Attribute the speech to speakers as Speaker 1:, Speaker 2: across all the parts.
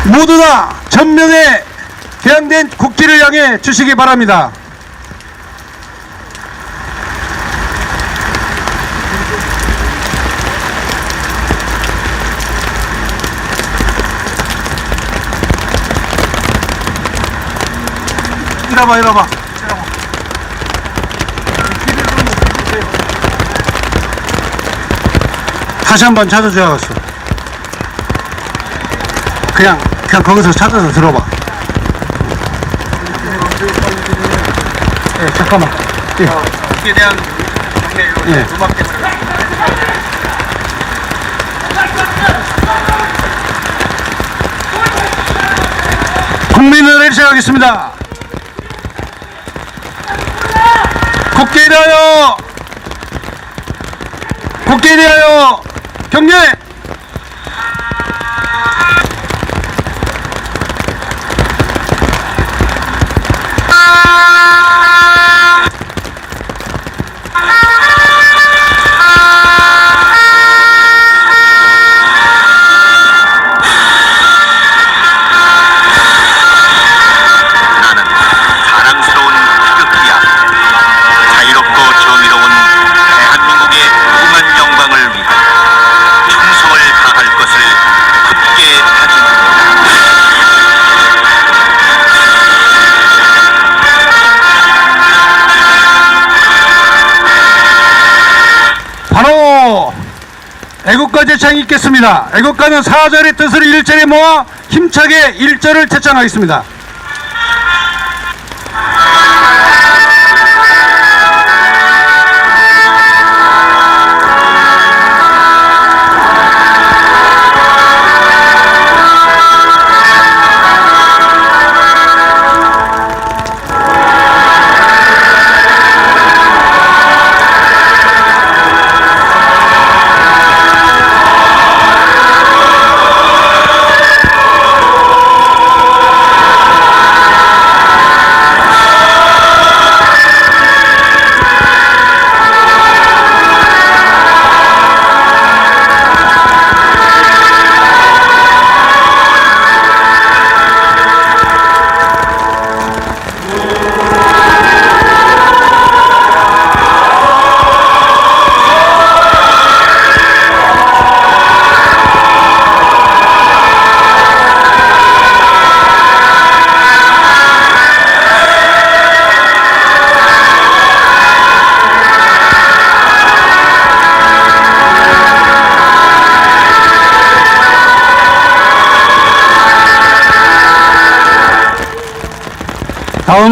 Speaker 1: 모두 다 전명에 개항된 국기를 향해 주시기 바랍니다. 이리 와봐. 다시 한번 찾아줘야겠어. 그냥 거기서 찾아서 들어봐. 예, 잠깐만.
Speaker 2: 국기에 대한
Speaker 1: 예.
Speaker 2: 음악겠습니다.
Speaker 1: 국민의례를 시작하겠습니다. 국기에 대하여! 국기에 대하여! 경례! 애국가 제창이 있겠습니다. 애국가는 사절의 뜻을 일절에 모아 힘차게 일절을 제창하겠습니다.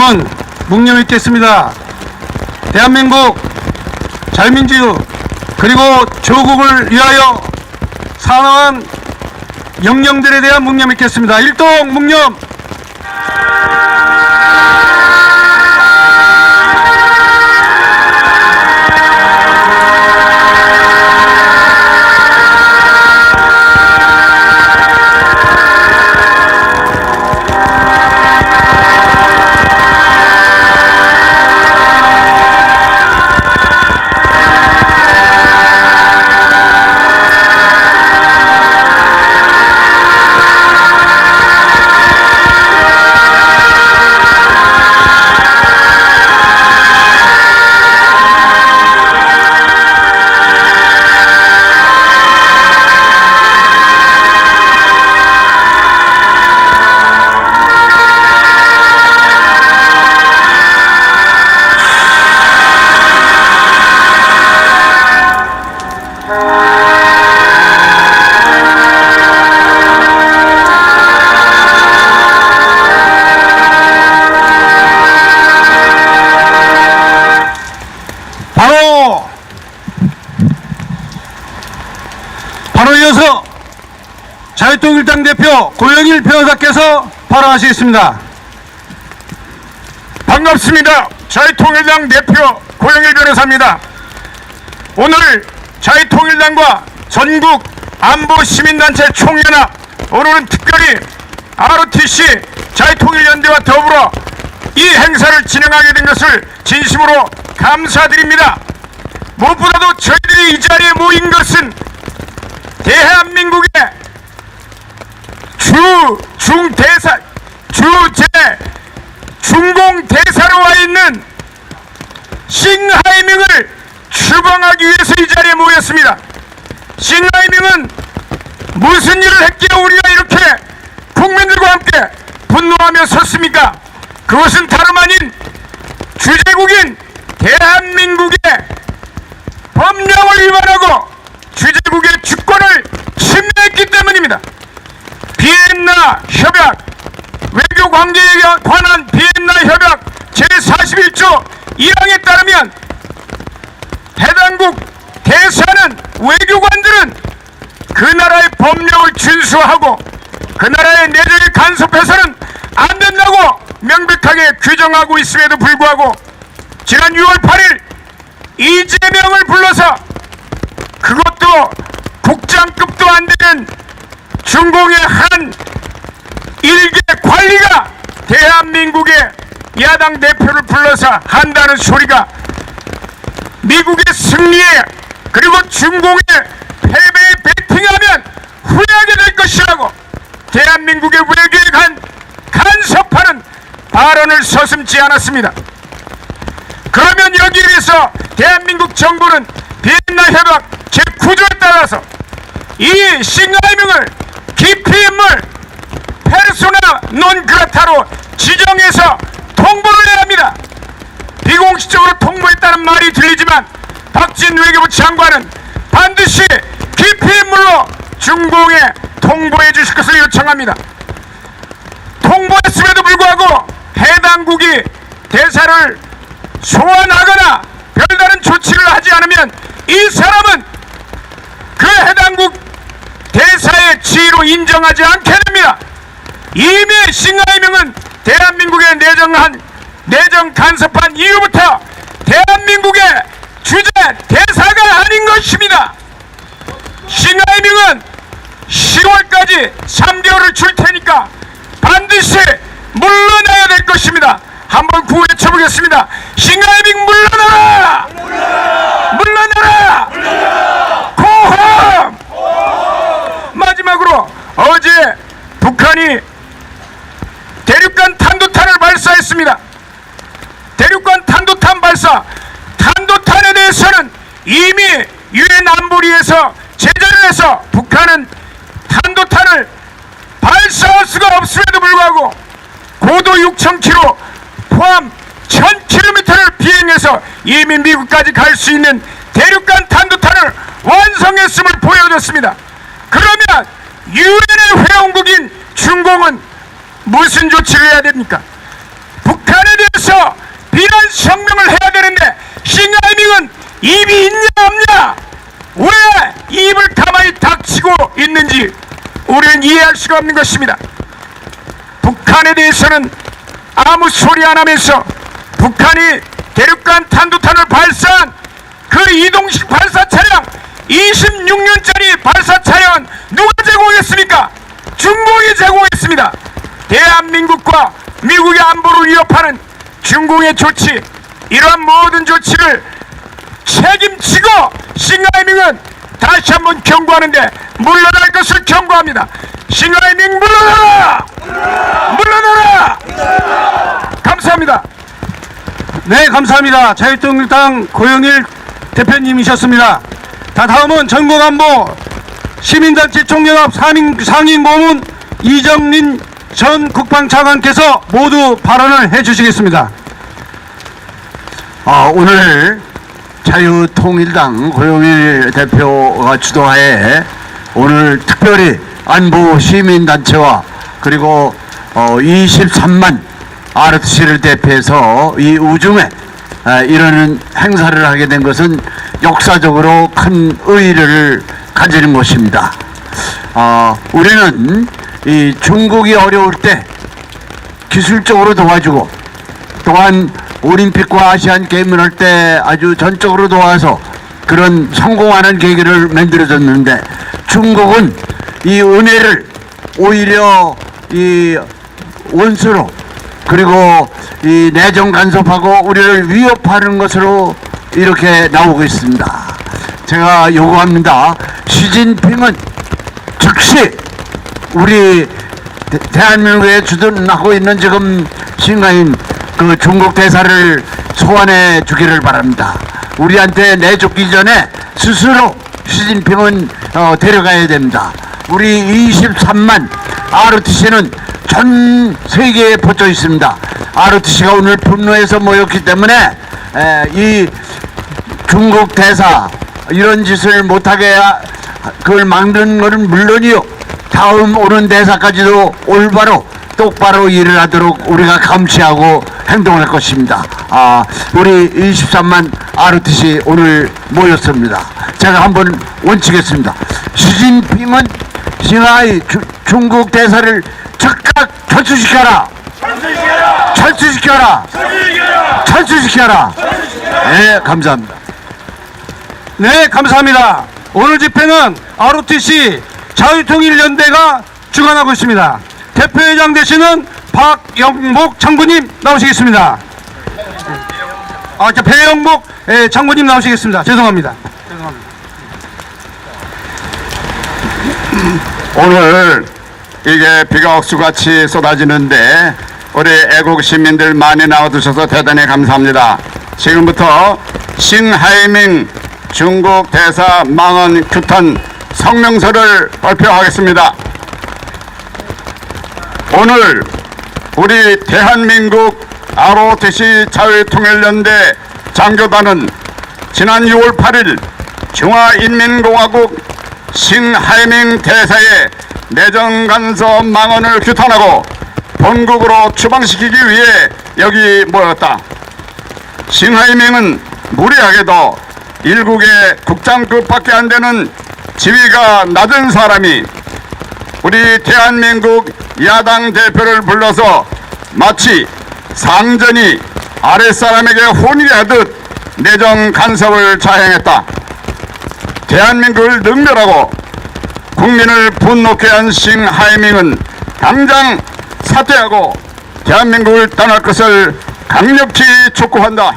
Speaker 1: 다음은 묵념 있겠습니다. 대한민국 자유민주 그리고 조국을 위하여 사망한 영령들에 대한 묵념 있겠습니다. 일동 묵념. 바로 이어서 자유통일당 대표 고영일 변호사께서 발언하시겠습니다.
Speaker 3: 반갑습니다. 자유통일당 대표 고영일 변호사입니다. 오늘 자유통일당과 전국 안보시민단체 총연합, 오늘은 특별히 ROTC 자유통일연대와 더불어 이 행사를 진행하게 된 것을 진심으로 감사드립니다. 무엇보다도 저희들이 이 자리에 모인 것은 대한민국의 중공 대사로 와 있는 싱하이밍을 추방하기 위해서 이 자리에 모였습니다. 싱하이밍은 무슨 일을 했기에 우리가 이렇게 국민들과 함께 분노하며 섰습니까? 그것은 다름 아닌 주재국인 대한민국의 법령을 위반하고 주재국의 주권을 침해했기 때문입니다. 비엔나 협약, 외교 관계에 관한 비엔나 협약 제41조 1항에 따르면 해당국 대사는 외교관들은 그 나라의 법령을 준수하고 그 나라의 내정에 간섭해서는 안 된다고 명백하게 규정하고 있음에도 불구하고 지난 6월 8일 이재명을 불러서 그것도 국장급도 안 되는 중공의 한 일개 관리가 대한민국의 야당 대표를 불러서 한다는 소리가 미국의 승리에 그리고 중공의 패배에 베팅하면 후회하게 될 것이라고 대한민국의 외교에 간섭하는 발언을 서슴지 않았습니다. 그러면 여기에 대해서 대한민국 정부는 비엔나 협약 제9조에 따라서 이 싱하이밍을 기피인물 페르소나 논 그라타로 지정해서 통보를 해야 합니다. 비공식적으로 통보했다는 말이 들리지만 박진 외교부 장관은 반드시 기피인물로 중공에 통보해 주실 것을 요청합니다. 통보했음에도 불구하고 해당국이 대사를 소환하거나 별다른 조치를 하지 않으면 이 사람은 그 해당국 대사의 지위로 인정하지 않게 됩니다. 이미 싱하이밍은 대한민국에 내정 간섭한 이후부터 대한민국의 주재 대사가 아닌 것입니다. 싱하이밍은 10월까지 3개월을 줄 테니까 반드시 물러나야 될 것입니다. 한번 구호 외쳐보겠습니다. 싱하이밍 물러나라! 물러나라! 고함! 마지막으로 어제 북한이 대륙간 탄도탄을 발사했습니다. 대륙간 탄도탄 발사, 탄도탄에 대해서는 이미 유엔 안보리에서 제재를 해서 북한은 탄도탄을 발사할 수가 없음에도 불구하고 고도 6,000km 포함 1,000km를 비행해서 이미 미국까지 갈 수 있는 대륙간 탄도탄을 완성했음을 보여줬습니다. 그러면 유엔의 회원국인 중공은 무슨 조치를 해야 됩니까? 북한에 대해서 비난 성명을 해야 되는데 싱하이밍은 입이 있냐 없냐, 왜 입을 가만히 닥치고 있는지 우리는 이해할 수가 없는 것입니다. 북한에 대해서는 아무 소리 안 하면서 북한이 대륙간 탄도탄을 발사한 그 이동식 발사 차량 26년짜리 발사 차량은 누가 제공했습니까? 중공이 제공했습니다. 대한민국과 미국의 안보를 위협하는 중공의 조치, 이러한 모든 조치를 책임지고 싱하이밍은 다시 한번 경고하는데 물러날 것을 경고합니다. 싱하이밍 물러나라! 물러나라! 감사합니다.
Speaker 1: 네, 감사합니다. 자유통일당 고영일 대표님이셨습니다. 다음은 전국안보 시민단체 총연합 상임고문 이정린 전 국방장관께서 모두 발언을 해주시겠습니다.
Speaker 4: 오늘 자유통일당 고영일 대표가 주도하에 오늘 특별히 안보 시민단체와 그리고 23만 ROTC를 대표해서 이 우중에 이런 행사를 하게 된 것은 역사적으로 큰 의의를 가지는 것입니다. 우리는 이 중국이 어려울 때 기술적으로 도와주고 또한 올림픽과 아시안 게임을 할 때 아주 전적으로 도와서 그런 성공하는 계기를 만들어줬는데 중국은 이 은혜를 오히려 이 원수로 그리고 이 내정 간섭하고 우리를 위협하는 것으로 이렇게 나오고 있습니다. 제가 요구합니다. 시진핑은 즉시 우리 대한민국에 주둔하고 있는 지금 신가인 그 중국 대사를 소환해 주기를 바랍니다. 우리한테 내쫓기 전에 스스로 시진핑은 데려가야 됩니다. 우리 23만 ROTC는 전 세계에 퍼져 있습니다. ROTC가 오늘 분노해서 모였기 때문에 이 중국 대사 이런 짓을 못하게 그걸 막는 것은 물론이요, 다음 오는 대사까지도 올바로 똑바로 일을 하도록 우리가 감시하고 행동할 것입니다. 우리 23만 ROTC 오늘 모였습니다. 제가 한번 원치겠습니다. 시진핑은 싱하이 중국 대사를 즉각 철수시켜라. 철수시켜라. 철수시켜라. 네, 감사합니다.
Speaker 1: 네, 감사합니다. 오늘 집회는 ROTC 자유통일연대가 주관하고 있습니다. 대표회장 되시는 박영목 장군님 나오시겠습니다. 배영목 장군님 나오시겠습니다. 죄송합니다.
Speaker 2: 오늘 이게 비가 억수같이 쏟아지는데 우리 애국 시민들 많이 나와주셔서 대단히 감사합니다. 지금부터 싱하이밍 중국 대사 망언 규탄 성명서를 발표하겠습니다. 오늘 우리 대한민국 ROTC 자유통일연대 장교단은 지난 6월 8일 중화인민공화국 싱하이밍 대사의 내정간섭 망언을 규탄하고 본국으로 추방시키기 위해 여기 모였다. 싱하이밍은 무리하게도 일국의 국장급밖에 안 되는 지위가 낮은 사람이 우리 대한민국 야당 대표를 불러서 마치 상전이 아랫사람에게 혼이하듯 내정 간섭을 자행했다. 대한민국을 능멸하고 국민을 분노케 한 싱하이밍은 당장 사퇴하고 대한민국을 떠날 것을 강력히 촉구한다.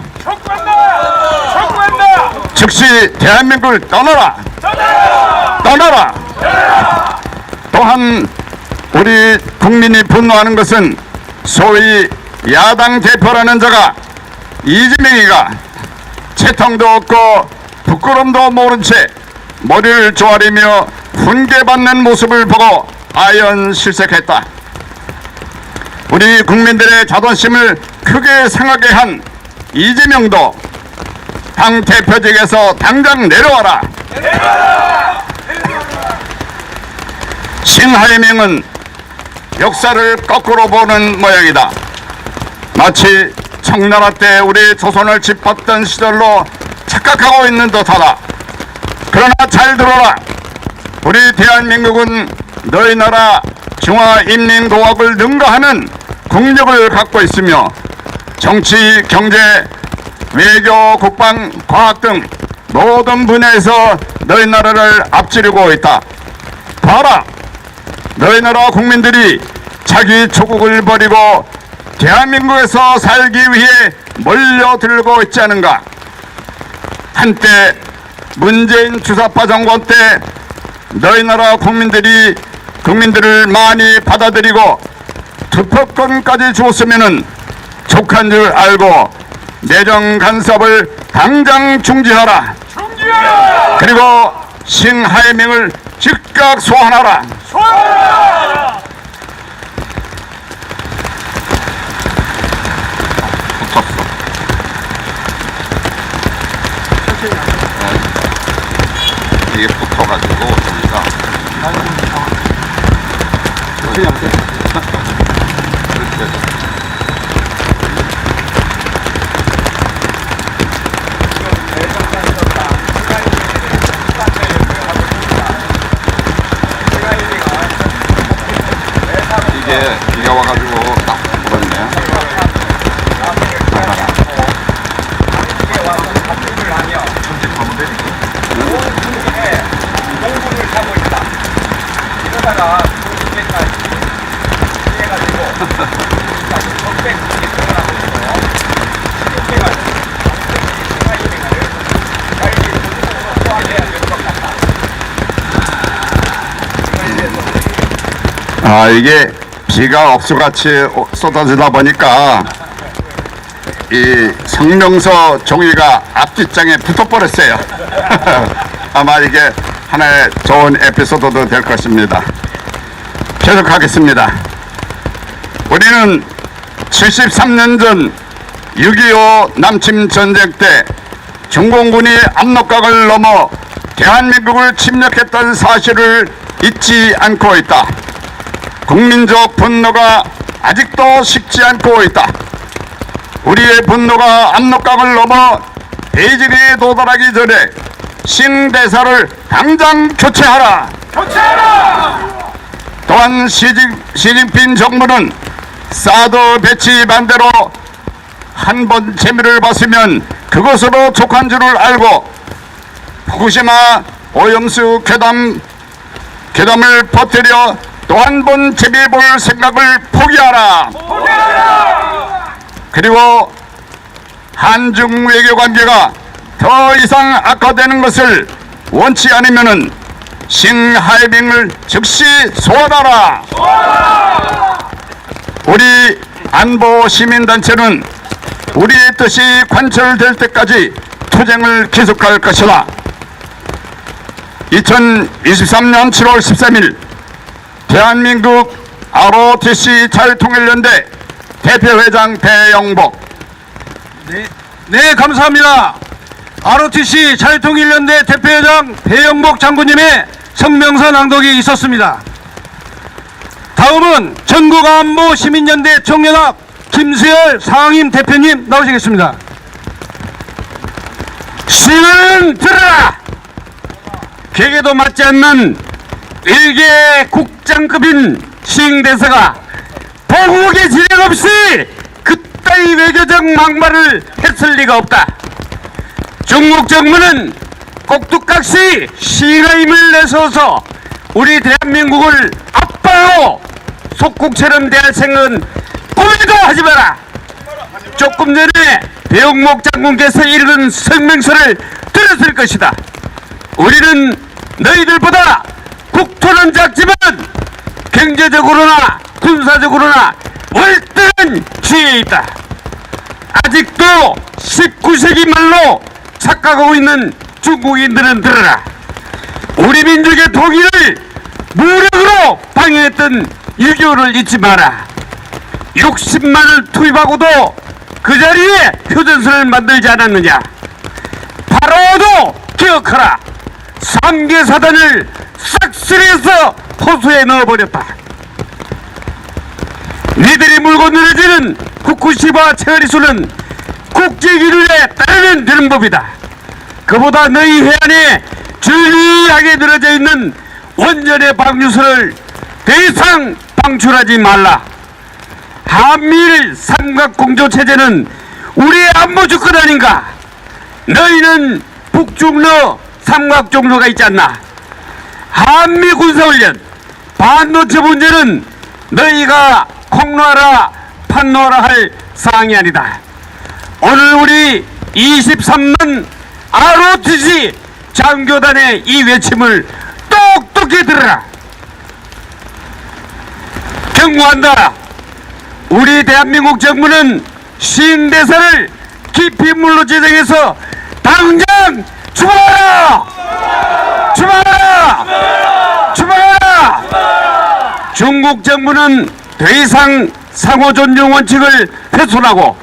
Speaker 2: 즉시 대한민국을 떠나라. 떠나라. 또한 우리 국민이 분노하는 것은 소위 야당 대표라는 자가 이재명이가 채통도 없고 부끄럼도 모른 채 머리를 조아리며 훈계받는 모습을 보고 아연실색했다. 우리 국민들의 자존심을 크게 상하게 한 이재명도 당 대표직에서 당장 내려와라. 싱하이밍은 역사를 거꾸로 보는 모양이다. 마치 청나라 때 우리 조선을 짓밟던 시절로 착각하고 있는 듯하다. 그러나 잘 들어라. 우리 대한민국은 너희 나라 중화인민공화국을 능가하는 국력을 갖고 있으며 정치, 경제, 외교, 국방, 과학 등 모든 분야에서 너희 나라를 앞지르고 있다. 봐라. 너희 나라 국민들이 자기 조국을 버리고 대한민국에서 살기 위해 몰려들고 있지 않은가. 한때 문재인 주사파 정권 때 너희 나라 국민들을 많이 받아들이고 투표권까지 주었으면은 족한 줄 알고 내정 간섭을 당장 중지하라. 그리고 싱하이밍을 즉각 소환하라. 이게 붙어가지고 보니까 이게 비가 와가지고 딱 불었네. 이게 비가 억수같이 쏟아지다 보니까 이 성명서 종이가 앞뒷장에 붙어버렸어요. 아마 이게 하나의 좋은 에피소드도 될 것입니다. 계속하겠습니다. 우리는 73년 전 6.25 남침 전쟁 때 중공군이 압록강을 넘어 대한민국을 침략했던 사실을 잊지 않고 있다. 국민적 분노가 아직도 식지 않고 있다. 우리의 분노가 압록강을 넘어 베이징에 도달하기 전에 신대사를 당장 교체하라. 또한 시진핑 정부는 사드 배치 반대로 한 번 재미를 봤으면 그것으로 족한 줄을 알고 후쿠시마 오염수 괴담을 퍼뜨려 또 한 번 재미 볼 생각을 포기하라. 그리고 한중 외교 관계가 더 이상 악화되는 것을 원치 않으면은 싱하이밍을 즉시 소환하라. 우리 안보 시민단체는 우리의 뜻이 관철될 때까지 투쟁을 계속할 것이다. 2023년 7월 13일 대한민국 ROTC 자유통일연대 대표회장 배영복.
Speaker 1: 네, 감사합니다. ROTC 자유통일연대 대표회장 배영복 장군님의 성명서 낭독이 있었습니다. 다음은 전국안보 시민연대 총연합 김수열 상임 대표님 나오시겠습니다. 시민은 들어라! 계계도 맞지 않는 일개 국장급인 시행대사가 보국의 지령 없이 그따위 외교적 막말을 했을 리가 없다. 중국 정부는 꼭두각시 시가임을 내세워서 우리 대한민국을 압박하고 속국처럼 대할 생각은 꿈에도 하지 마라. 조금 전에 배영목 장군께서 읽은 성명서를 들었을 것이다. 우리는 너희들보다 국토는 작지만 경제적으로나 군사적으로나 월등한 지혜에 있다. 아직도 19세기 말로 착각하고 있는 중국인들은 들어라. 우리 민족의 통일을 무력으로 방해했던 6.25를 잊지 마라. 60만을 투입하고도 그 자리에 휴전선을 만들지 않았느냐. 바로도 기억하라. 3개 사단을 싹쓸이해서 호수에 넣어버렸다. 니들이 물고 늘어지는 후쿠시마 처리수는 국제기준에 따르면 되는 법이다. 그보다 너희 해안에 주리하게 늘어져 있는 원전의 방류수를 더 이상 방출하지 말라. 한미일 삼각공조체제는 우리의 안보 주권 아닌가. 너희는 북중러 삼각종로가 있지 않나. 한미 군사훈련 반도체 문제는 너희가 폭로하라 판로하라 할 사항이 아니다. 오늘 우리 23만 ROTC 장교단의 이 외침을 똑똑히 들으라. 경고한다. 우리 대한민국 정부는 시행대사를 깊이 물로 지정해서 당장 추방하라! 추방하라! 추방하라! 중국 정부는 더 이상 상호 존중 원칙을 훼손하고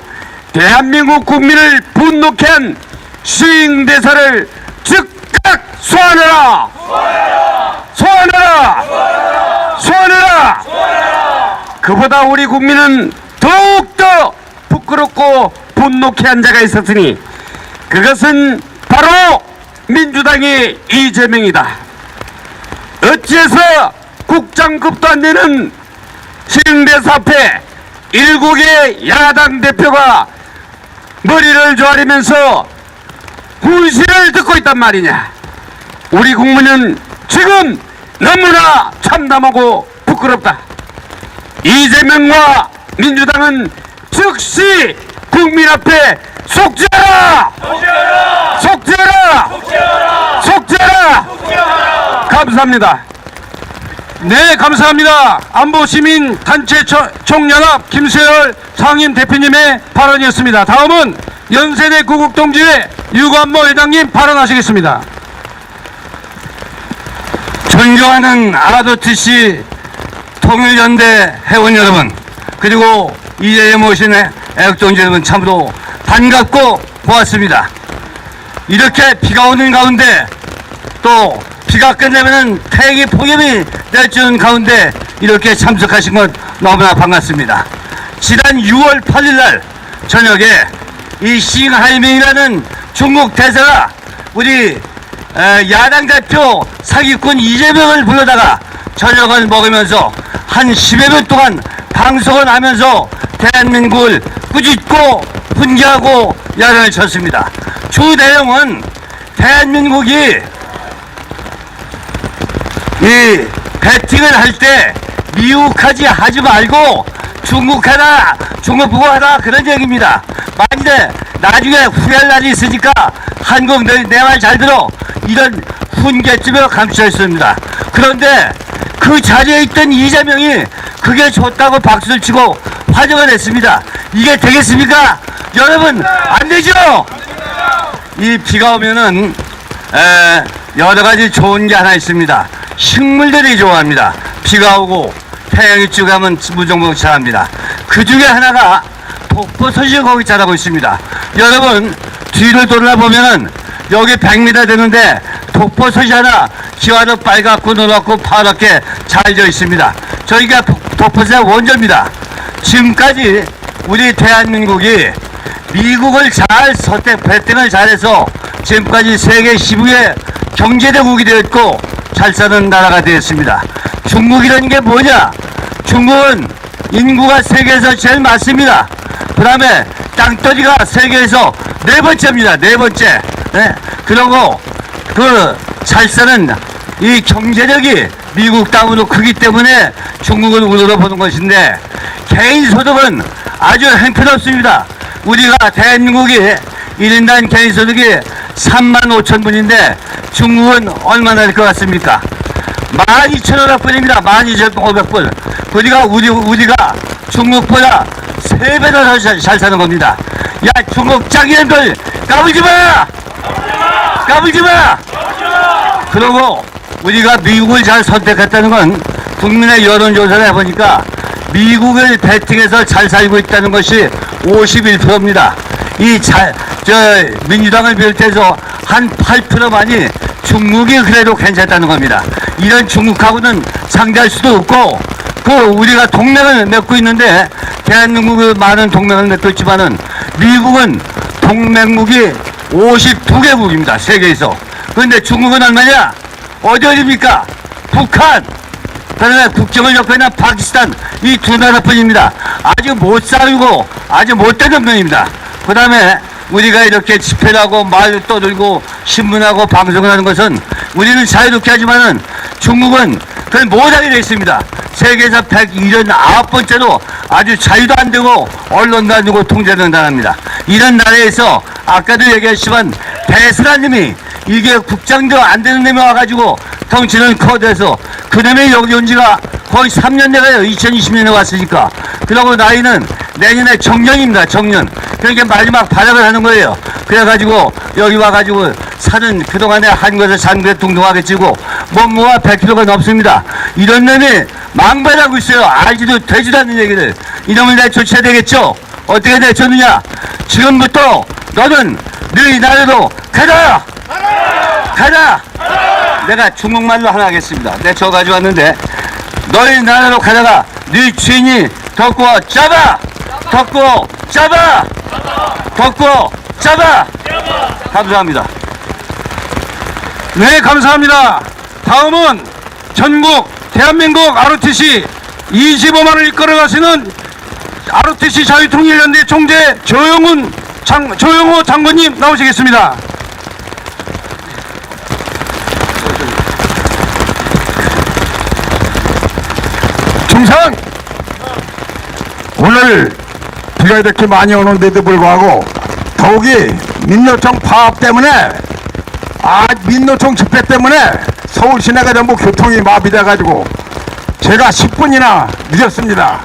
Speaker 1: 대한민국 국민을 분노케 한 시행대사를 즉각 소환하라! 소환하라! 소환하라! 그보다 우리 국민은 더욱더 부끄럽고 분노케 한 자가 있었으니 그것은 바로 민주당의 이재명이다. 어찌해서 국장급도 안 되는 시행대사 앞에 일국의 야당 대표가 머리를 조아리면서 훈시를 듣고 있단 말이냐. 우리 국민은 지금 너무나 참담하고 부끄럽다. 이재명과 민주당은 즉시 국민 앞에 속죄하라! 속죄하라! 속죄하라! 감사합니다. 네, 감사합니다. 안보시민단체 총연합 김세열 상임 대표님의 발언이었습니다. 다음은 연세대 구국동지회 유관모 회장님 발언하시겠습니다.
Speaker 5: 존경하는 ROTC 통일연대 회원 여러분, 그리고 이 자리에 모신 애국동지 여러분, 참으로 반갑고 고맙습니다. 이렇게 비가 오는 가운데, 또 비가 끝나면은 태양이 폭염이 내주는 가운데 이렇게 참석하신 것 너무나 반갑습니다. 지난 6월 8일 날 저녁에 이 싱하이밍이라는 중국 대사가 우리 야당 대표 사기꾼 이재명을 불러다가 저녁을 먹으면서 한 10여 분 동안 방송을 하면서 대한민국을 꾸짖고 훈계하고 야단을 쳤습니다. 주 내용은 대한민국이 이 배팅을 할 때 미국까지 하지 말고 중국 하라, 중국 보고 하라, 그런 얘기입니다. 만일에 나중에 후회할 날이 있으니까 한국 내 말 잘 들어, 이런 훈계쯤에 감추었습니다. 그런데 그 자리에 있던 이재명이 그게 좋다고 박수를 치고 환영을 했습니다. 이게 되겠습니까? 여러분, 안 되죠? 이 비가 오면은 여러 가지 좋은 게 하나 있습니다. 식물들이 좋아합니다. 비가 오고 태양이 찌가면 무정복 자랍니다. 그 중에 하나가 독버섯이 거기 자라고 있습니다. 여러분, 뒤를 돌아보면은 여기 100m 되는데 독버섯이 하나 기와도 빨갛고 노랗고 파랗게 잘져 있습니다. 저희가 독버섯의 원조입니다. 지금까지 우리 대한민국이 미국을 잘 배팅을 잘해서 지금까지 세계 15의 경제대국이 되었고 잘 사는 나라가 되었습니다. 중국이라는 게 뭐냐? 중국은 인구가 세계에서 제일 많습니다. 그 다음에 땅덩이가 세계에서 네 번째입니다. 네 번째. 네. 그리고 그 잘 사는 이 경제력이 미국 땅으로 크기 때문에 중국을 우러러 보는 것인데, 개인 소득은 아주 형편없습니다. 우리가 대한민국이 1인당 개인 소득이 35,000불인데 중국은 얼마나 될 것 같습니까? 12,500불입니다. 12,500불. 우리가 중국보다 3배나 더 잘 사는 겁니다. 야, 중국 짱이놈들 까불지 마! 까불지 마! 그리고 우리가 미국을 잘 선택했다는 건 국민의 여론조사를 해보니까 미국을 배팅해서 잘 살고 있다는 것이 51%입니다. 민주당을 비롯해서 한 8%만이 중국이 그래도 괜찮다는 겁니다. 이런 중국하고는 상대할 수도 없고, 우리가 동맹을 맺고 있는데, 대한민국은 많은 동맹을 맺고 있지만은 미국은 동맹국이 52개국입니다. 세계에서. 그런데 중국은 얼마냐? 어디입니까? 북한, 그다음에 국경을 옆에 있는 파키스탄, 이 두 나라뿐입니다. 아주 못 살고 아주 못된 동맹입니다. 그 다음에 우리가 이렇게 집회를 하고 말을 떠들고 신문하고 방송을 하는 것은 우리는 자유롭게 하지만은 중국은 그걸 못하게 되어 있습니다. 세계에서 179번째로 아주 자유도 안 되고 언론도 안 되고 통제되는 나라입니다. 이런 나라에서 아까도 얘기했지만 배슬아님이 이게 국장도 안 되는 놈이 와가지고 덩치는 커져서 그 놈이 여기 온 지가 거의 3년 돼가요. 2020년에 왔으니까. 그러고 나이는 내년에 정년입니다. 정년. 그러니까 마지막 발악을 하는 거예요. 그래가지고 여기 와가지고 사는 그동안에 한 것을 잔그에 둥둥하게 찌고 몸무게가 100kg가 넘습니다. 이런 놈이 망발하고 있어요. 알지도 되지도 않는 얘기를. 이놈을 내쫓아야 되겠죠. 어떻게 내쫓느냐? 지금부터 너는 너희 나라로 가자! 가자! 내가 중국말로 하나 하겠습니다. 내가 저 가져왔는데, 너희 나라로 가다가 네 주인이 덮고 잡아! 덮고 잡아! 덮고 잡아! 감사합니다.
Speaker 1: 네, 감사합니다. 다음은 전국 대한민국 ROTC 25만을 이끌어가시는 ROTC 자유통일연대 총재 조영호 장관님 나오시겠습니다.
Speaker 2: 중상! 오늘 비가 이렇게 많이 오는데도 불구하고 더욱이 민노총 파업 때문에 민노총 집회 때문에 서울 시내가 전부 교통이 마비돼가지고 제가 10분이나 늦었습니다.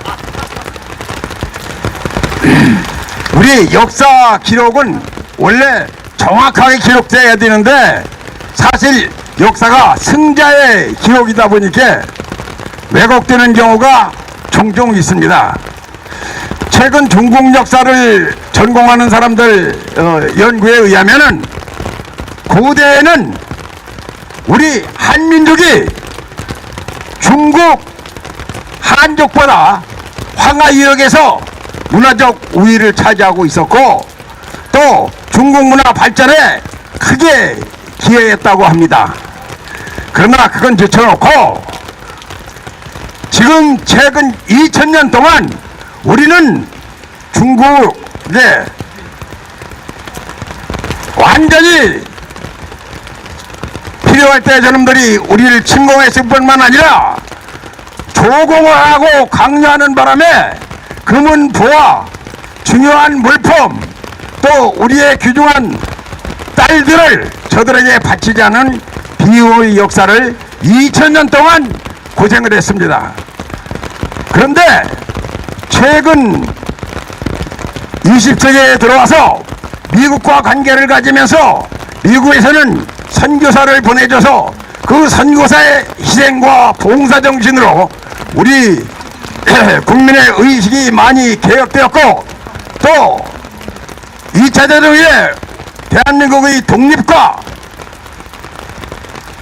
Speaker 2: 우리 역사 기록은 원래 정확하게 기록돼야 되는데 사실 역사가 승자의 기록이다 보니까 왜곡되는 경우가 종종 있습니다. 최근 중국 역사를 전공하는 사람들 연구에 의하면은 고대에는 우리 한민족이 중국 한족보다 황하 유역에서 문화적 우위를 차지하고 있었고 또 중국 문화 발전에 크게 기여했다고 합니다. 그러나 그건 제쳐놓고 지금 최근 2000년 동안 우리는 중국에 완전히 필요할 때 저놈들이 우리를 침공했을 뿐만 아니라 조공을 하고 강요하는 바람에 금은 부와 중요한 물품 또 우리의 귀중한 딸들을 저들에게 바치지 않은 비호의 역사를 2000년 동안 고생을 했습니다. 그런데 최근 20세기에 들어와서 미국과 관계를 가지면서 미국에서는 선교사를 보내줘서 그 선교사의 희생과 봉사정신으로 우리 국민의 의식이 많이 개혁되었고 또 2차 대전 후에 대한민국의 독립과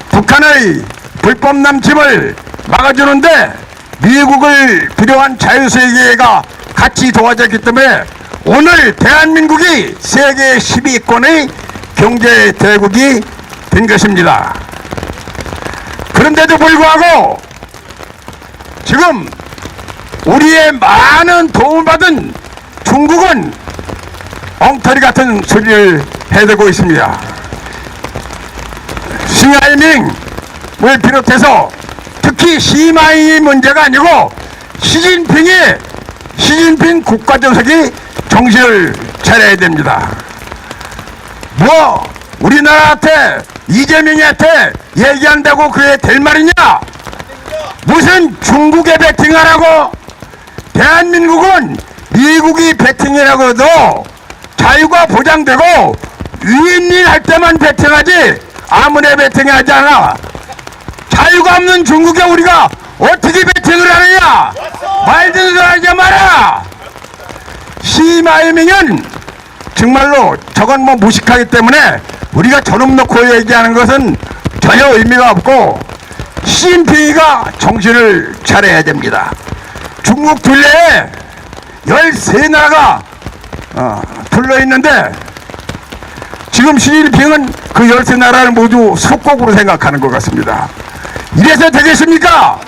Speaker 2: 북한의 불법 남침을 막아주는데 미국을 필요한 자유세계가 같이 도와줬기 때문에 오늘 대한민국이 세계 10위권의 경제 대국이 된 것입니다. 그런데도 불구하고 지금 우리의 많은 도움을 받은 중국은 엉터리 같은 소리를 해대고 있습니다. 싱하이밍을 비롯해서 특히 시마이 문제가 아니고 시진핑 국가주석이 정신을 차려야 됩니다. 뭐 우리나라한테 이재명한테 얘기한다고 그게 될 말이냐? 무슨 중국에 배팅하라고? 대한민국은 미국이 배팅이라고 해도 자유가 보장되고 유인일 할 때만 배팅하지 아무나 배팅하지 않아. 자유가 없는 중국에 우리가 어떻게 배팅을 하느냐? 말든 소리 하지 마라. 시마이밍은 정말로 저건 뭐 무식하기 때문에 우리가 저놈 놓고 얘기하는 것은 전혀 의미가 없고 시진핑이가 정신을 차려야 됩니다. 중국 둘레에 13나라가 둘러있는데 지금 시진핑은 그 13나라를 모두 속국으로 생각하는 것 같습니다. 이래서 되겠습니까?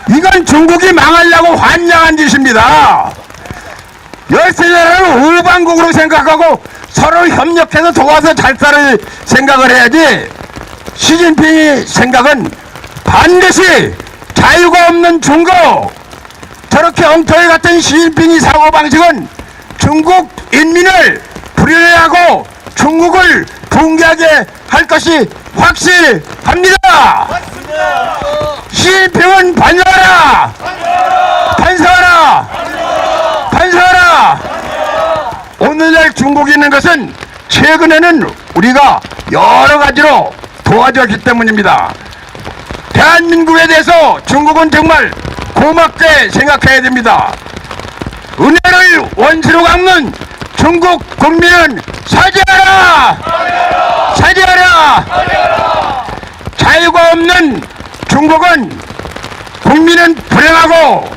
Speaker 2: 이건 중국이 망하려고 환장한 짓입니다. 13나라를 우방국으로 생각하고 서로 협력해서 도와서 잘 살 생각을 해야지. 시진핑의 생각은 반드시 자유가 없는 중국, 저렇게 엉터리 같은 시진핑의 사고방식은 중국 인민을 불효하고 중국을 붕괴하게 할 것이 확실합니다. 시진핑은 반성하라! 반성하라! 반성하라! 오늘날 중국이 있는 것은 최근에는 우리가 여러 가지로 도와줬기 때문입니다. 대한민국에 대해서 중국은 정말 고맙게 생각해야 됩니다. 은혜를 원수로 갚는 중국 국민은 사죄하라! 사죄하라! 자유가 없는 중국은 국민은 불행하고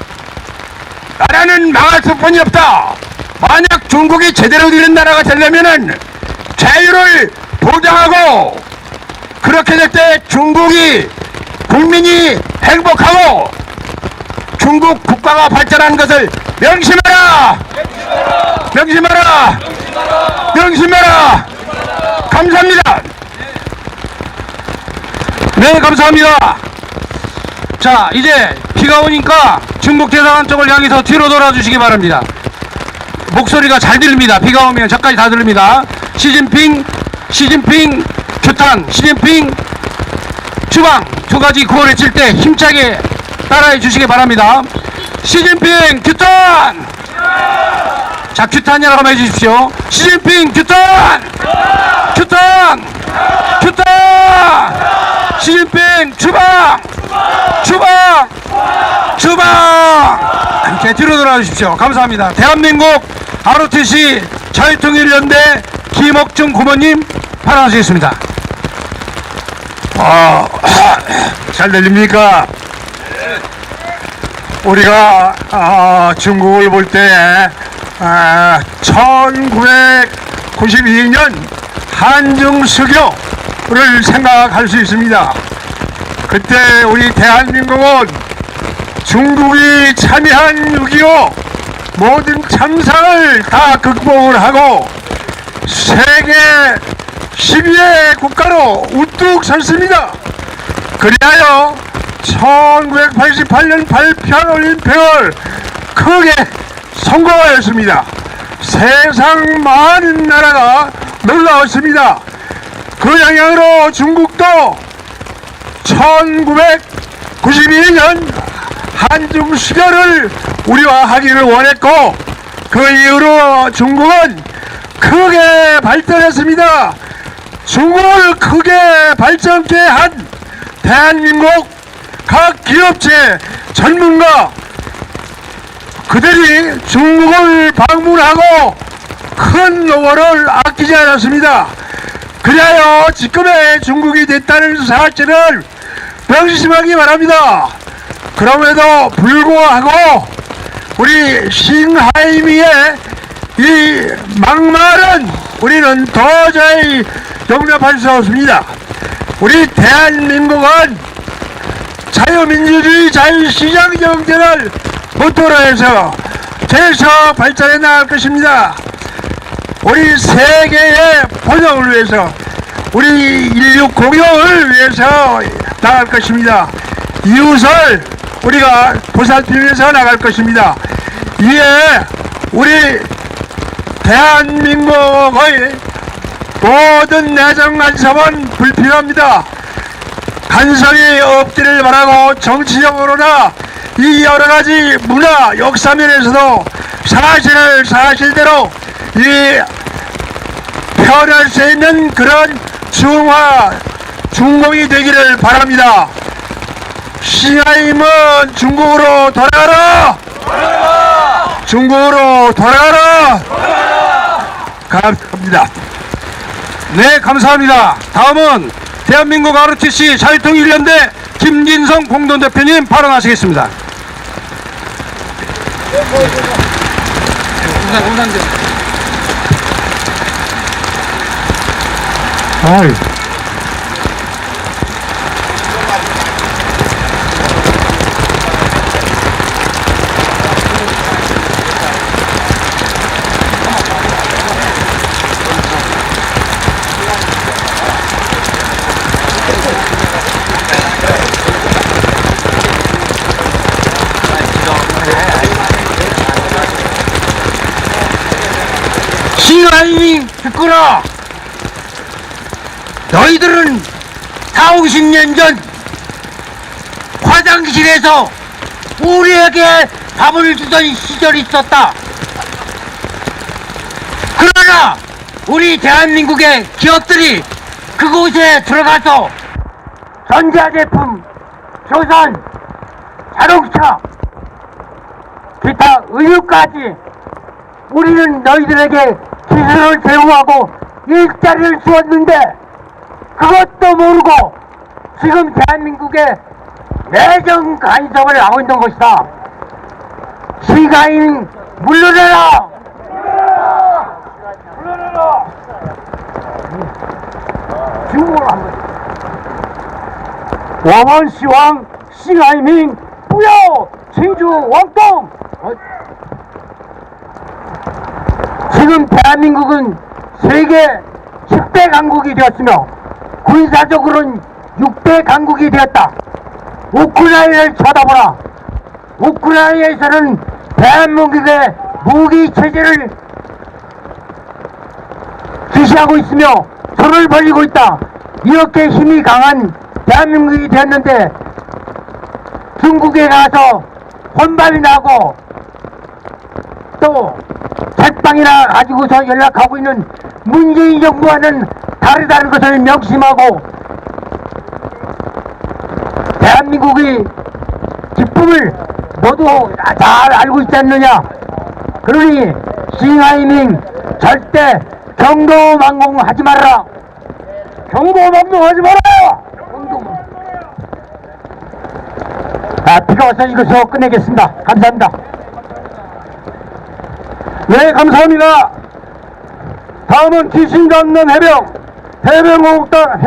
Speaker 2: 나라는 망할 수뿐이 없다. 만약 중국이 제대로 되는 나라가 되려면은 자유를 보장하고 그렇게 될 때 중국이 국민이 행복하고 중국 국가가 발전하는 것을 명심하라! 명심하라! 명심하라! 감사합니다.
Speaker 1: 네, 감사합니다. 자, 이제 비가 오니까 중국 대사관 쪽을 향해서 뒤로 돌아주시기 바랍니다. 목소리가 잘 들립니다. 비가 오면 저까지 다 들립니다. 시진핑 규탄, 시진핑 주방 두 가지 구호를 칠 때 힘차게 따라해 주시기 바랍니다. 시진핑 규탄! 자, 규탄이라고 한번 해주십시오. 시진핑 규탄! 규탄! 규탄! 시진핑 주방! 주방! 주방! 이렇게 뒤로 돌아 주십시오. 감사합니다. 대한민국 ROTC 자유통일연대 김옥중 고모님 발언하시겠습니다.
Speaker 2: 잘 들립니까? 우리가 중국을 볼 때 1992년 한중수교를 생각할 수 있습니다. 그때 우리 대한민국은 중국이 참여한 6.25 모든 참상을 다 극복을 하고 세계 12위 국가로 우뚝 섰습니다. 그리하여 1988년 평양올림픽을 크게 성공하였습니다. 세상 많은 나라가 놀라웠습니다. 그 영향으로 중국도 1992년 한중수교를 우리와 하기를 원했고 그 이후로 중국은 크게 발전했습니다. 중국을 크게 발전케 한 대한민국 각 기업체 전문가 그들이 중국을 방문하고 큰 노고를 아끼지 않았습니다. 그리하여 지금의 중국이 됐다는 사실을 명심하기 바랍니다. 그럼에도 불구하고 우리 싱하이미의 이 막말은 우리는 도저히 용납할 수 없습니다. 우리 대한민국은 자유민주주의 자유시장 경제를 모토로 해서 계속 발전해 나갈 것입니다. 우리 세계의 번영을 위해서 우리 인류 공영을 위해서 나갈 것입니다. 이웃을 우리가 보살피면서 나갈 것입니다. 이에 우리 대한민국의 모든 내정 간섭은 불필요합니다. 간섭이 없기를 바라고 정치적으로나 이 여러가지 문화 역사면에서도 사실을 사실대로 이 표현할 수 있는 그런 중공이 되기를 바랍니다. 싱하임은 중국으로 돌아가라! 중국으로 돌아가라! 감사합니다.
Speaker 1: 네, 감사합니다. 다음은 대한민국 ROTC 자유통일연대 김진성 공동대표님 발언하시겠습니다.
Speaker 5: 싱하이밍 듣거라. 너희들은 40-50년 전 화장실에서 우리에게 밥을 주던 시절이 있었다. 그러나 우리 대한민국의 기업들이 그곳에 들어가서 전자제품, 조선, 자동차, 기타 의류까지 우리는 너희들에게 기술을 제공하고 일자리를 주었는데 그것도 모르고 지금 대한민국에 내정 간섭을 하고 있는 것이다. 시가인 물러내라! 물러내라! 중국어로 한 번. 我们希望新海民不要庆祝王动。 지금 대한민국은 세계 10대 강국이 되었으며 군사적으로는 6대 강국이 되었다. 우크라이나를 쳐다보라. 우크라이나에서는 대한민국의 무기 체제를 지시하고 있으며 손을 벌리고 있다. 이렇게 힘이 강한
Speaker 6: 대한민국이 됐는데 중국에 가서 혼밥이 나고 또 책방이나 가지고서 연락하고 있는 문재인 정부와는 다르다는 것을 명심하고 대한민국의 기쁨을 모두 잘 알고 있지 않느냐. 그러니 싱하이밍 절대 경고망공하지 말아라. 경고망공하지 말아요. 비가 와서 이것으로 끝내겠습니다. 감사합니다.
Speaker 1: 네, 감사합니다. 다음은 귀신도 없는 해병, 해병호국당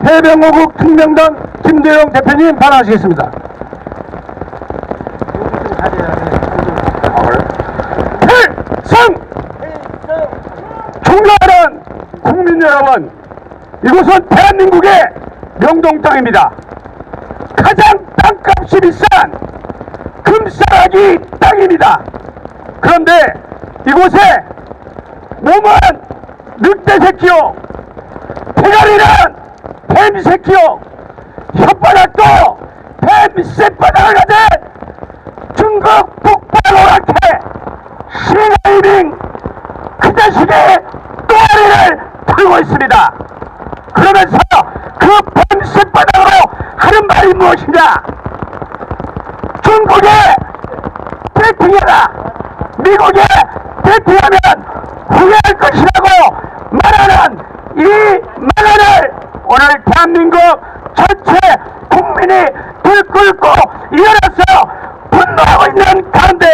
Speaker 1: 해병호국 특명단 김대영 대표님 발언하시겠습니다. 필승! 존경하는 국민 여러분, 이곳은 대한민국의 명동 땅입니다. 가장 땅값이 비싼 금싸라기 땅입니다. 그런데 이곳에 몸은 늑대 새끼요, 대가리는 뱀 새끼요, 혓바닥도 뱀 쌔바닥을 가진 중국 북방 오랑캐 싱하이밍 그 자식의 또아리를 들고 있습니다. 그러면서 그 뱀 쌔바닥으로 하는 말이 무엇이냐? 중국에 대팅해라, 미국에 대팅하면 후회할 것이라고 말하는 이 말을 오늘 대한민국 전체 국민이 들끓고 일어나서 분노하고 있는 가운데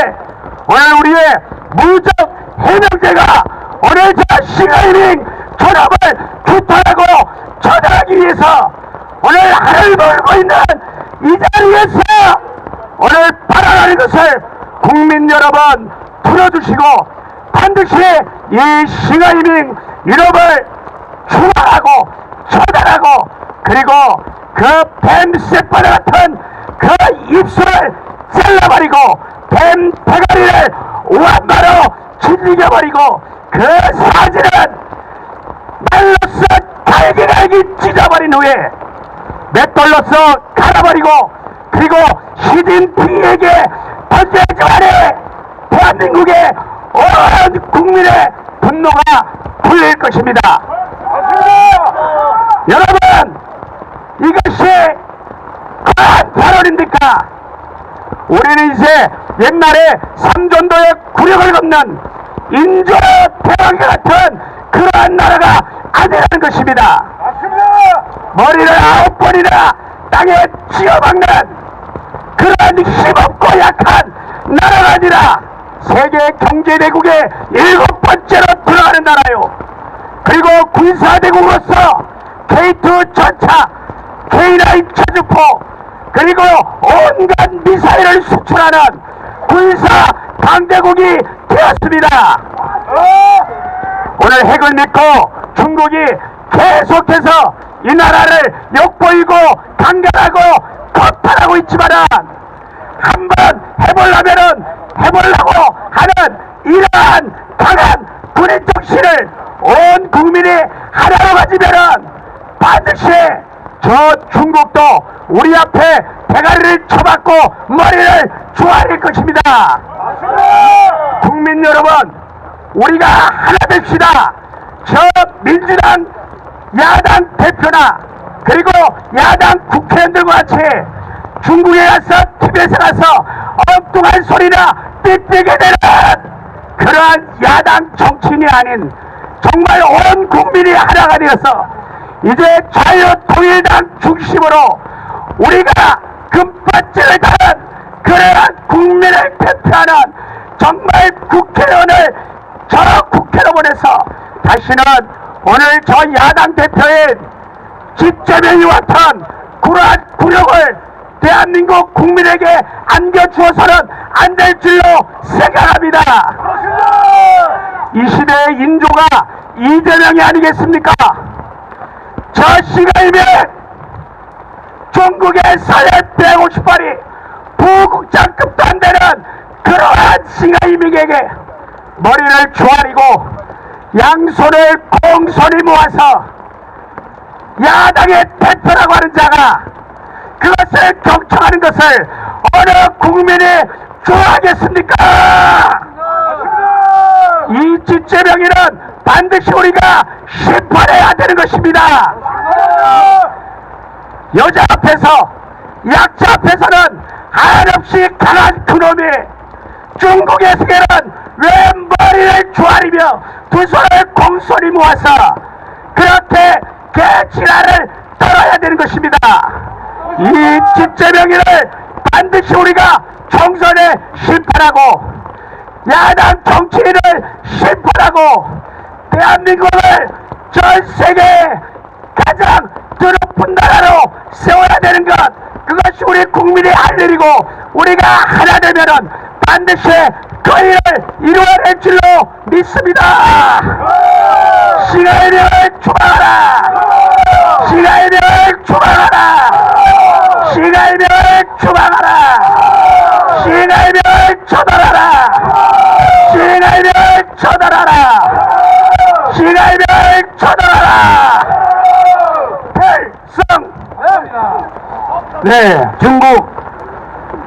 Speaker 1: 오늘 우리의 무적 해명제가 오늘 저 싱하이밍 존엄을 규탄하고 처단하기 위해서 오늘 하늘 벌고 있는 이 자리에서 오늘 발언하는 것을 국민 여러분 들어주시고 반드시 이 싱하이밍 이름을 추방하고 처단하고 그리고 그 뱀 쌔바닥 같은 그 입술을 잘라버리고 뱀 대가리를 완마로 짓이겨버리고 그 사진은 날로써 갈기갈기 찢어버린 후에 맷돌로써 갈아버리고 그리고 시진핑에게 던져야지만이 대한민국의 온 국민의 분노가 풀릴 것입니다. 여러분, 이것이 그러한 발언입니까? 우리는 이제 옛날에 삼전도의 굴욕을 걷는 인조 대왕과 같은 그러한 나라가 아니라는 것입니다. 머리를 9번이나 땅에 쥐어박는 그러한 힘없고 약한 나라가 아니라 세계 경제대국의 7번째로 들어가는 나라요. 그리고 군사대국으로서 K2 전차, K9 차주포, 그리고 온갖 미사일을 수출하는 군사 강대국이 되었습니다. 오늘 핵을 믿고 중국이 계속해서 이 나라를 욕보이고 강간하고 거탈하고 있지만은 한번 해보려면은 해보려고 하는 이러한 강한 군인 정신을 온 국민이 하나로 가지면은 반드시 저 중국도 우리 앞에 대가리를 쳐박고 머리를 조아릴 것입니다. 국민 여러분, 우리가 하나 됩시다. 저 민주당 야당 대표나 그리고 야당 국회의원들과 같이 중국에 가서 TV에서 가서 엉뚱한 소리나 삑삑이 되는 그러한 야당 정치인이 아닌 정말 온 국민이 하나가 되어서 이제 자유통일당 중심으로 우리가 금받지를 가는 그러한 국민을 대표하는 정말 국회의원을 저 국회로 보내서 다시는 오늘 저 야당 대표인 집재명이 같은 그러한 굴욕을 대한민국 국민에게 안겨주어서는 안 될 줄로 생각합니다. 이 시대의 인조가 이재명이 아니겠습니까? 저 싱하이밍 중국의 사회 150발이 부국장급도 안 되는 그러한 싱하이밍에게 머리를 조아리고 양손을 공손히 모아서
Speaker 6: 야당의 대표라고 하는 자가 그것을 경청하는 것을 어느 국민이 좋아하겠습니까? 이 진죄명의는 반드시 우리가 심판해야 되는 것입니다. 여자 앞에서 약자 앞에서는 한없이 강한 그놈이 중국의 세계는 왜 머리를 조아리며 두 손을 공손히 모아서 그렇게 개지랄을 떨어야 되는 것입니다. 이 진죄명의를 반드시 우리가 총선에 심판하고 야당 정치인을 심판하고 대한민국을 전 세계에 가장 드높은 나라로 세워야 되는 것, 그것이 우리 국민이 할 일이고 우리가 하나 되면은 반드시 그 일을 이루어낼 줄로 믿습니다. 시가이명을 추방하라! 시가이명을 추방하라! 시가이명을 추방하라! 시가이명을 처벌하라! 시가이명을 처벌하라! 시가이명을 처벌하라! 필승! 네, 중국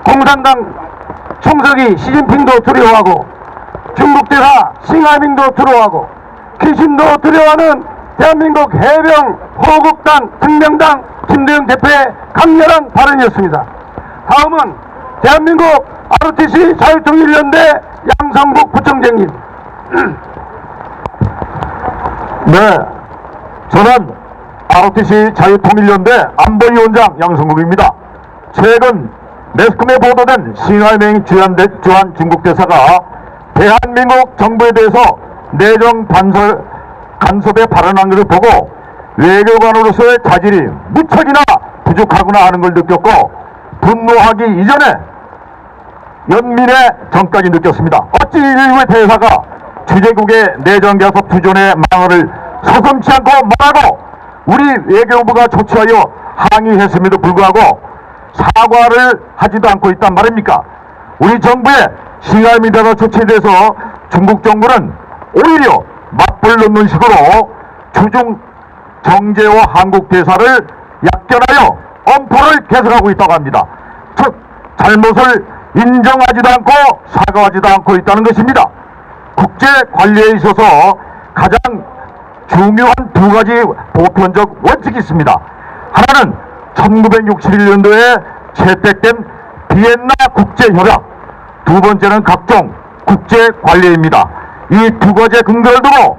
Speaker 6: 공산당 총석이 시진핑도 두려워하고 중국 대사 싱하이밍도 두려워하고 귀신도 두려워하는 대한민국 해병 호국당 특명당 김대중 대표의 강렬한 발언이었습니다. 다음은 대한민국 ROTC 자유통일연대 양성국 부총장님.
Speaker 2: 네, 저는 ROTC 자유통일연대 안보위원장 양성국입니다. 최근 매스컴에 보도된 싱하이맹 주한 중국 대사가 대한민국 정부에 대해서 내정 간섭에 발언한 것을 보고 외교관으로서의 자질이 무척이나 부족하구나 하는 걸 느꼈고 분노하기 이전에 연민의 정까지 느꼈습니다. 어찌 인류의 대사가 주재국의 내정 간섭 투존의 망언을 서슴지 않고 말하고 우리 외교부가 조치하여 항의했음에도 불구하고 사과를 하지도 않고 있단 말입니까? 우리 정부의 싱하이밍 대사 조치에 대해서 중국 정부는 오히려 맞불 놓는 식으로 주중 정제와 한국 대사를 약견하여 엄포를 개설하고 있다고 합니다. 즉 잘못을 인정하지도 않고 사과하지도 않고 있다는 것입니다. 국제 관리에 있어서 가장 중요한 두 가지 보편적 원칙이 있습니다. 하나는 1961년도에 채택된 비엔나 국제협약, 두 번째는 각종 국제관리입니다. 이 두 가지의 근거를 두고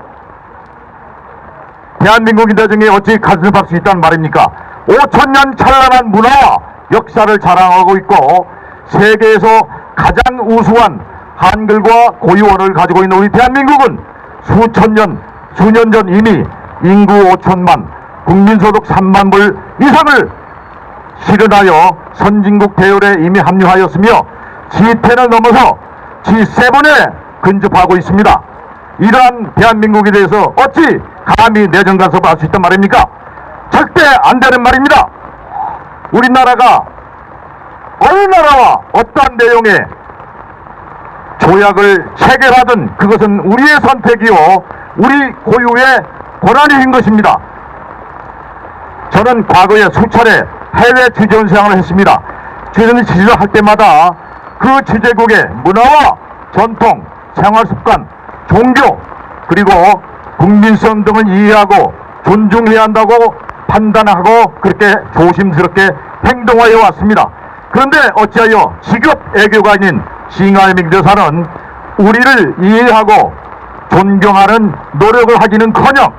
Speaker 2: 대한민국인들 중에 어찌 간섭할 수 있다는 말입니까? 5천년 찬란한 문화와 역사를 자랑하고 있고 세계에서 가장 우수한 한글과 고유언어를 가지고 있는 우리 대한민국은 수년 전 이미 인구 5천만, 국민소득 3만 불 이상을 실현하여 선진국 대열에 이미 합류하였으며 G10을 넘어서 G7에 근접하고 있습니다. 이러한 대한민국에 대해서 어찌 감히 내정 간섭을 할 수 있단 말입니까? 절대 안 되는 말입니다. 우리나라가 어느 나라와 어떠한 내용의 조약을 체결하든 그것은 우리의 선택이요 우리 고유의 권한인 것입니다. 저는 과거에 수차례 해외 주재원 생활을 했습니다. 주재원 지지를 할 때마다 그 주재국의 문화와 전통, 생활습관, 종교 그리고 국민성 등을 이해하고 존중해야 한다고 판단하고 그렇게 조심스럽게 행동하여 왔습니다. 그런데 어찌하여 직업 애교가인 싱하이밍 대사는 우리를 이해하고 존경하는 노력을 하기는커녕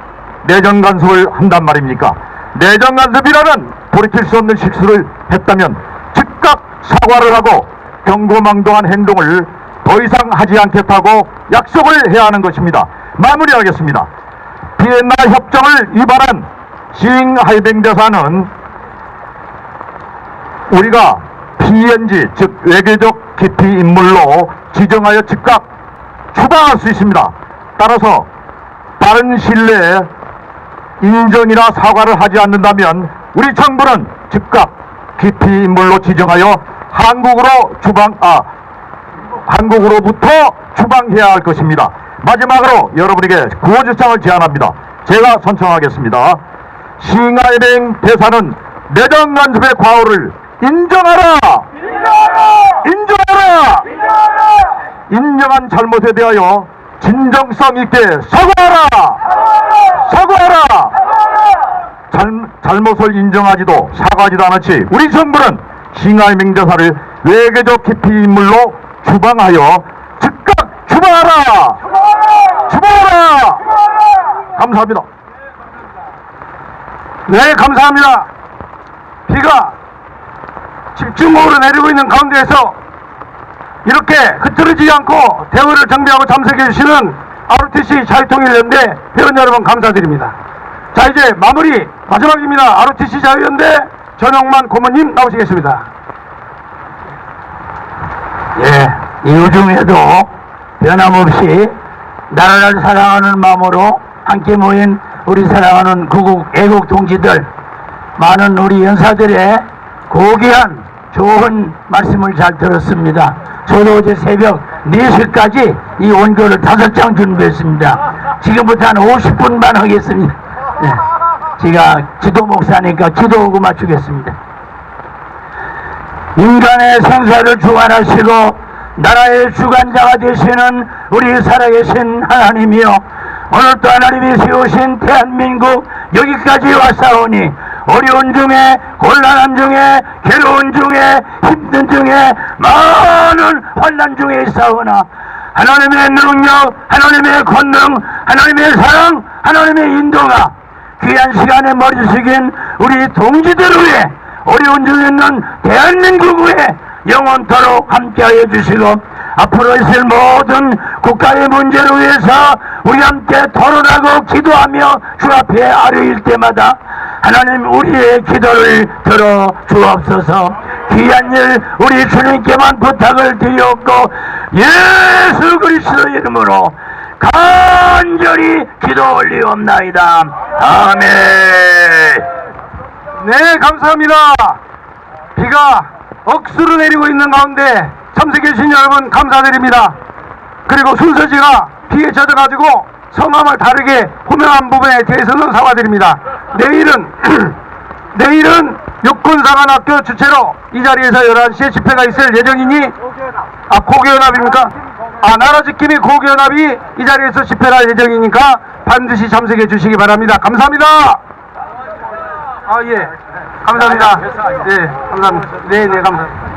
Speaker 2: 내정 간섭을 한단 말입니까? 내정 간섭이라는 돌이킬 수 없는 실수를 했다면 즉각 사과를 하고 경고망동한 행동을 더 이상 하지 않겠다고 약속을 해야 하는 것입니다. 마무리하겠습니다. 비엔나 협정을 위반한 싱하이맹 대사는 우리가 PNG 즉 외교적 기피 인물로 지정하여 즉각 추방할 수 있습니다. 따라서 빠른 시일 내에 인정이나 사과를 하지 않는다면 우리 정부는 즉각 기피 인물로 지정하여 한국으로부터 추방해야 할 것입니다. 마지막으로 여러분에게 구호주창을 제안합니다. 제가 선창하겠습니다. 싱하이맹 대사는 내정 간섭의 과오를 인정하라! 인정하라! 인정한 잘못에 대하여 진정성 있게 사과하라! 사과하라! 잘못을 인정하지도 사과하지도 않았지 우리 정부는 싱하이맹 대사를 외교적 기피 인물로 추방하여 즉각 추방하라! 추방하라! 감사합니다.
Speaker 6: 네, 감사합니다. 비가 집중호우로 내리고 있는 가운데에서 이렇게 흐트러지지 않고 대우를 정비하고 참석해 주시는 ROTC 자유통일연대 회원 여러분 감사드립니다. 자, 이제 마무리 마지막입니다. ROTC 자유연대 전용만 고모님 나오시겠습니다.
Speaker 5: 예, 이후 중에도 변함없이 나라를 사랑하는 마음으로 함께 모인 우리 사랑하는 구국 애국 동지들, 많은 우리 연사들의 고귀한 좋은 말씀을 잘 들었습니다. 저도 어제 새벽 4시까지 이 원고를 5장 준비했습니다. 지금부터 한 50분만 하겠습니다. 네. 제가 지도 목사니까 기도하고 맞추겠습니다. 인간의 생사를 주관하시고 나라의 주관자가 되시는 우리 살아계신 하나님이여, 오늘도 하나님이 세우신 대한민국 여기까지 왔사오니 어려운 중에 곤란한 중에 괴로운 중에 힘든 중에 많은 환난 중에 있사오나 하나님의 능력, 하나님의 권능, 하나님의 사랑, 하나님의 인도가 귀한 시간에 머리 숙인 우리 동지들 위해 어려운 중에 있는 대한민국 위해 영원토록 함께하여 주시고 앞으로 있을 모든 국가의 문제를 위해서 우리 함께 토론하고 기도하며 주 앞에 아뢰일 때마다 하나님 우리의 기도를 들어 주옵소서. 귀한 일 우리 주님께만 부탁을 드렸고 예수 그리스도 이름으로 간절히 기도 올리옵나이다. 아멘.
Speaker 6: 네, 감사합니다. 비가 억수로 내리고 있는 가운데 참석해 주신 여러분 감사드립니다. 그리고 순서지가 비에 젖어가지고 성함을 다르게 호명한 부분에 대해서는 사과드립니다. 내일은 육군사관학교 주최로 이 자리에서 11시에 집회가 있을 예정이니 고교연합입니까? 나라지킴이 고교연합이 이 자리에서 집회를 할 예정이니까 반드시 참석해 주시기 바랍니다. 감사합니다. 예. 감사합니다. 네, 감사합니다. 네, 감사합니다.